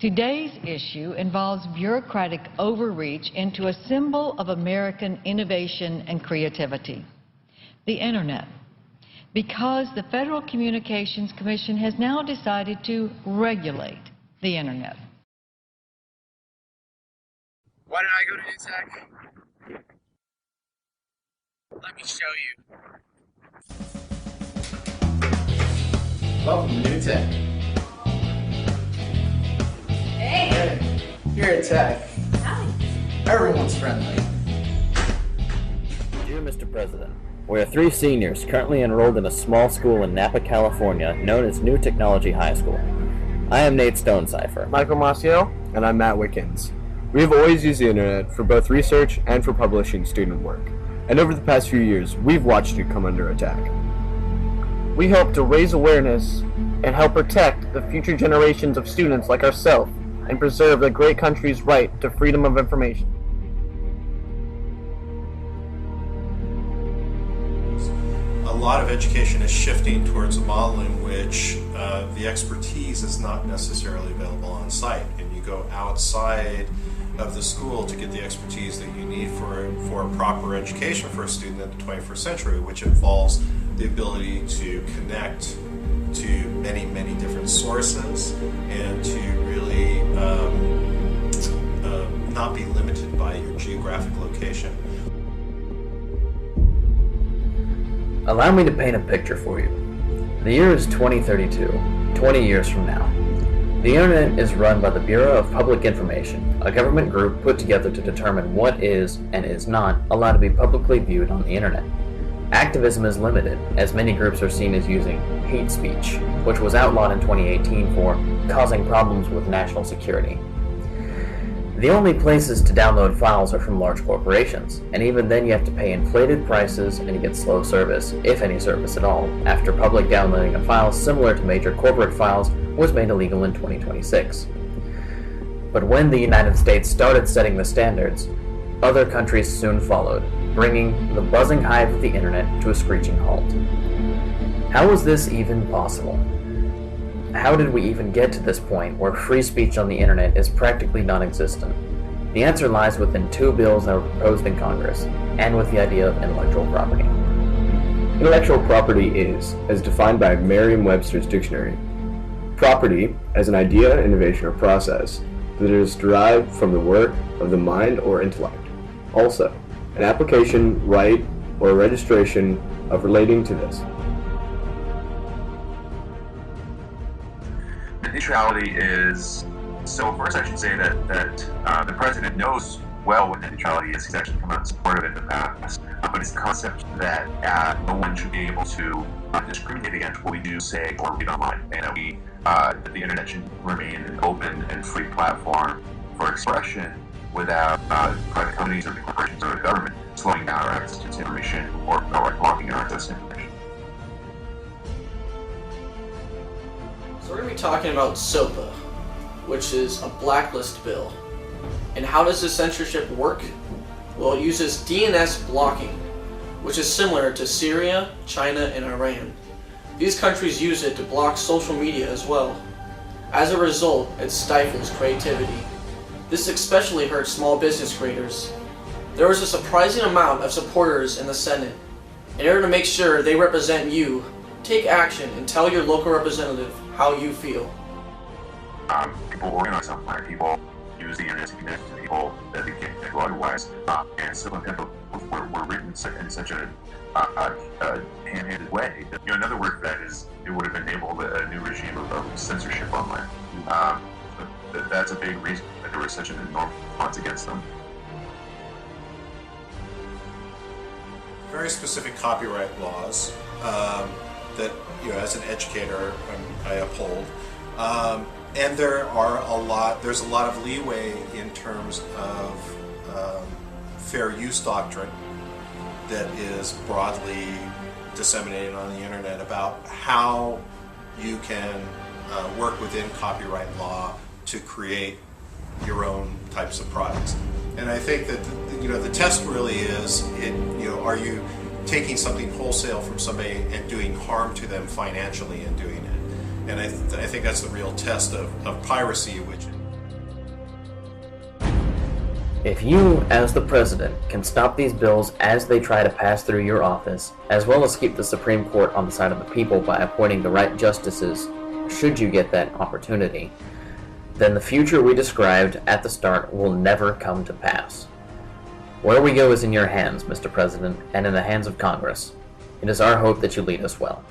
Today's issue involves bureaucratic overreach into a symbol of American innovation and creativity, the Internet, because the Federal Communications Commission has now decided to regulate the Internet. Why did I go to New Tech? Let me show you. Welcome to New Tech. Hey! Here at Tech, Howdy. everyone's friendly. Dear Mr. President, we are 3 seniors currently enrolled in a small school in Napa, California, known as New Technology High School. I am Nate Stonecipher. Michael Maciel. And I'm Matt Wickens. We have always used the internet for both research and for publishing student work. And over the past few years, we've watched it come under attack. We hope to raise awareness and help protect the future generations of students like ourselves and preserve the great country's right to freedom of information. A lot of education is shifting towards a model in which the expertise is not necessarily available on site, and you go outside of the school to get the expertise that you need for a proper education for a student in the 21st century, which involves the ability to connect to many, many different sources and to really not be limited by your geographic location. Allow me to paint a picture for you. The year is 2032, 20 years from now. The Internet is run by the Bureau of Public Information, a government group put together to determine what is and is not allowed to be publicly viewed on the Internet. Activism is limited, as many groups are seen as using hate speech, which was outlawed in 2018 for causing problems with national security. The only places to download files are from large corporations, and even then you have to pay inflated prices and you get slow service, if any service at all, after public downloading of files similar to major corporate files was made illegal in 2026. But when the United States started setting the standards, other countries soon followed, bringing the buzzing hive of the Internet to a screeching halt. How was this even possible? How did we even get to this point where free speech on the Internet is practically non-existent? The answer lies within 2 bills that were proposed in Congress, and with the idea of intellectual property. Intellectual property is, as defined by Merriam-Webster's dictionary, property as an idea, innovation, or process that is derived from the work of the mind or intellect. Also, an application, right, or registration of relating to this. Net neutrality is, so first I should say that the president knows well what net neutrality is. He's actually come out in support of it in the past. But it's the concept that no one should be able to discriminate against what we do, say, or read online, and that the internet should remain an open and free platform for expression without private companies or the corporations or the government slowing down our access to information or blocking our access to information. So we're going to be talking about SOPA, which is a blacklist bill. And how does this censorship work? Well, it uses DNS blocking, which is similar to Syria, China, and Iran. These countries use it to block social media as well. As a result, it stifles creativity. This especially hurts small business creators. There was a surprising amount of supporters in the Senate. In order to make sure they represent you, take action and tell your local representative how you feel. People organize online, people use the internet to connect to people that they can't connect otherwise, and civil intent were written in such a hand-handed way. Another word for that is it would have enabled a new regime of censorship online. That's a big reason that there was such an enormous response against them. Very specific copyright laws that, as an educator, I uphold. And there's a lot of leeway in terms of fair use doctrine that is broadly disseminated on the internet about how you can work within copyright law to create your own types of products. And I think that the test really is, are you taking something wholesale from somebody and doing harm to them financially in doing it? And I think that's the real test of piracy, which If you, as the President, can stop these bills as they try to pass through your office, as well as keep the Supreme Court on the side of the people by appointing the right justices, should you get that opportunity, then the future we described at the start will never come to pass. Where we go is in your hands, Mr. President, and in the hands of Congress. It is our hope that you lead us well.